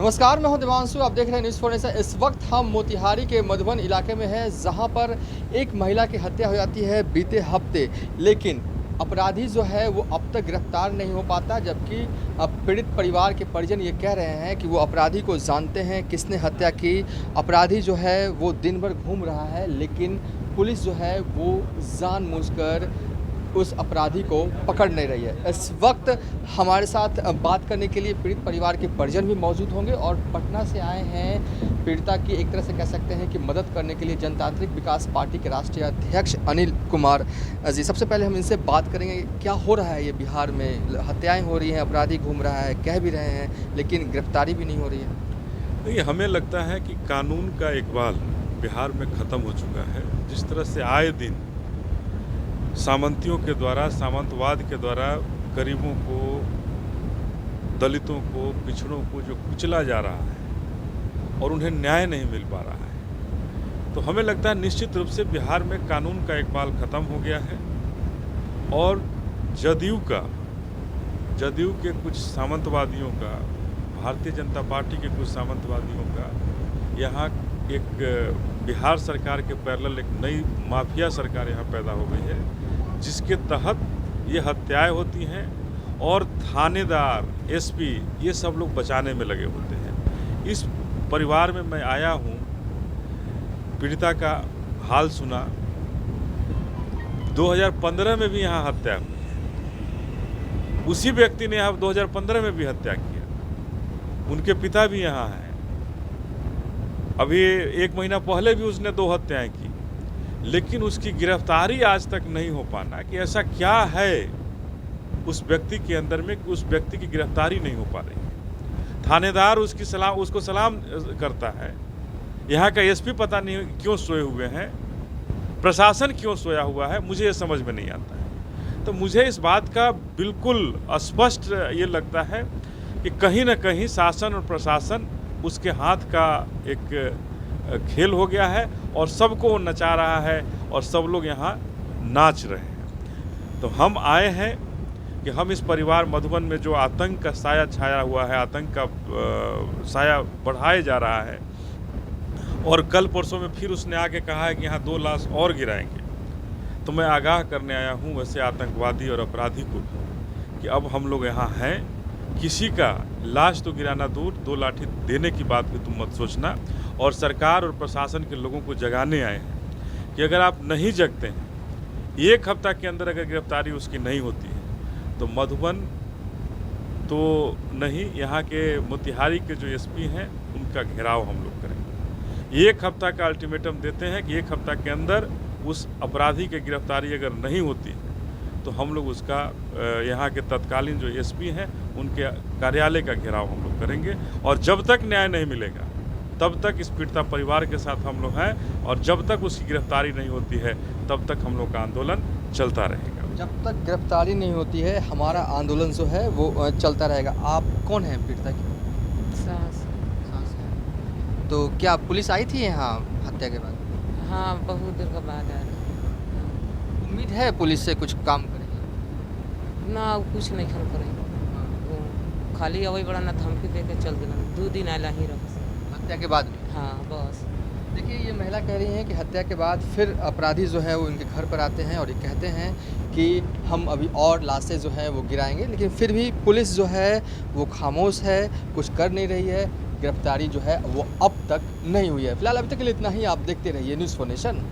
नमस्कार, मैं हूं दिवांशु। आप देख रहे हैं न्यूज़ फॉर नेशन। इस वक्त हम मोतिहारी के मधुबन इलाके में हैं, जहां पर एक महिला की हत्या हो जाती है बीते हफ्ते, लेकिन अपराधी जो है वो अब तक गिरफ्तार नहीं हो पाता। जबकि पीड़ित परिवार के परिजन ये कह रहे हैं कि वो अपराधी को जानते हैं, किसने हत्या की। अपराधी जो है वो दिन भर घूम रहा है, लेकिन पुलिस जो है वो जानबूझकर उस अपराधी को पकड़ नहीं रही है। इस वक्त हमारे साथ बात करने के लिए पीड़ित परिवार के परिजन भी मौजूद होंगे और पटना से आए हैं पीड़िता की एक तरह से कह सकते हैं कि मदद करने के लिए जनतांत्रिक विकास पार्टी के राष्ट्रीय अध्यक्ष अनिल कुमार जी। सबसे पहले हम इनसे बात करेंगे, क्या हो रहा है ये बिहार में? हत्याएँ हो रही हैं, अपराधी घूम रहा है, कह भी रहे हैं, लेकिन गिरफ्तारी भी नहीं हो रही है। देखिए, हमें लगता है कि कानून का इकबाल बिहार में ख़त्म हो चुका है। जिस तरह से आए दिन सामंतियों के द्वारा, सामंतवाद के द्वारा गरीबों को, दलितों को, पिछड़ों को जो कुचला जा रहा है और उन्हें न्याय नहीं मिल पा रहा है, तो हमें लगता है निश्चित रूप से बिहार में कानून का इकबाल ख़त्म हो गया है। और जदयू के कुछ सामंतवादियों का, भारतीय जनता पार्टी के कुछ सामंतवादियों का यहाँ एक बिहार सरकार के पैरेलल एक नई माफिया सरकार यहाँ पैदा हो गई है, जिसके तहत ये हत्याएं होती हैं और थानेदार, एसपी, ये सब लोग बचाने में लगे होते हैं। इस परिवार में मैं आया हूँ, पीड़िता का हाल सुना। 2015 में भी यहाँ हत्या हुई है। उसी व्यक्ति ने यहाँ 2015 में भी हत्या किया। उनके पिता भी यहाँ हैं। अभी 1 महीना पहले भी उसने 2 हत्याएं की, लेकिन उसकी गिरफ्तारी आज तक नहीं हो पाना कि ऐसा क्या है उस व्यक्ति के अंदर में कि उस व्यक्ति की गिरफ्तारी नहीं हो पा रही है। थानेदार उसको सलाम करता है। यहाँ का एसपी पता नहीं क्यों सोए हुए हैं, प्रशासन क्यों सोया हुआ है, मुझे ये समझ में नहीं आता है। तो मुझे इस बात का बिल्कुल स्पष्ट ये लगता है कि कहीं ना कहीं शासन और प्रशासन उसके हाथ का एक खेल हो गया है और सबको नचा रहा है और सब लोग यहाँ नाच रहे हैं। तो हम आए हैं कि हम इस परिवार मधुबन में जो आतंक का साया छाया हुआ है, आतंक का साया बढ़ाया जा रहा है, और कल परसों में फिर उसने आके कहा है कि यहाँ 2 लाश और गिराएंगे, तो मैं आगाह करने आया हूँ वैसे आतंकवादी और अपराधी को कि अब हम लोग यहाँ हैं। किसी का लाश तो गिराना दूर, 2 लाठी देने की बात भी तुम मत सोचना। और सरकार और प्रशासन के लोगों को जगाने आए हैं कि अगर आप नहीं जगते हैं, 1 हफ्ता के अंदर अगर गिरफ्तारी उसकी नहीं होती है, तो मधुबन तो नहीं, यहाँ के मोतिहारी के जो एसपी हैं उनका घेराव हम लोग करेंगे। 1 हफ्ता का अल्टीमेटम देते हैं कि 1 हफ्ता के अंदर उस अपराधी की गिरफ्तारी अगर नहीं होती है तो हम लोग उसका यहाँ के तत्कालीन जो एसपी हैं उनके कार्यालय का घेराव हम लोग करेंगे। और जब तक न्याय नहीं मिलेगा तब तक इस पीड़िता परिवार के साथ हम लोग हैं, और जब तक उसकी गिरफ्तारी नहीं होती है तब तक हम लोग का आंदोलन चलता रहेगा। जब तक गिरफ्तारी नहीं होती है हमारा आंदोलन जो है वो चलता रहेगा। आप कौन हैं पीड़िता की? सास है। तो क्या पुलिस आई थी यहाँ हत्या के बाद? हाँ, बहुत देर के बाद आया। उम्मीद है पुलिस से कुछ काम करेगी? ना, कुछ नहीं खल करें। खाली अवई बड़ा ना धमकी दे के चल देना। 2 दिन आला ही रह हत्या के बाद भी? हाँ, बस। देखिए, ये महिला कह रही हैं कि हत्या के बाद फिर अपराधी जो है वो इनके घर पर आते हैं और ये कहते हैं कि हम अभी और लाशें जो हैं वो गिराएंगे, लेकिन फिर भी पुलिस जो है वो खामोश है, कुछ कर नहीं रही है। गिरफ्तारी जो है वो अब तक नहीं हुई है। फिलहाल अभी तक के लिए इतना ही। आप देखते रहिए न्यूज़ फॉर नेशन।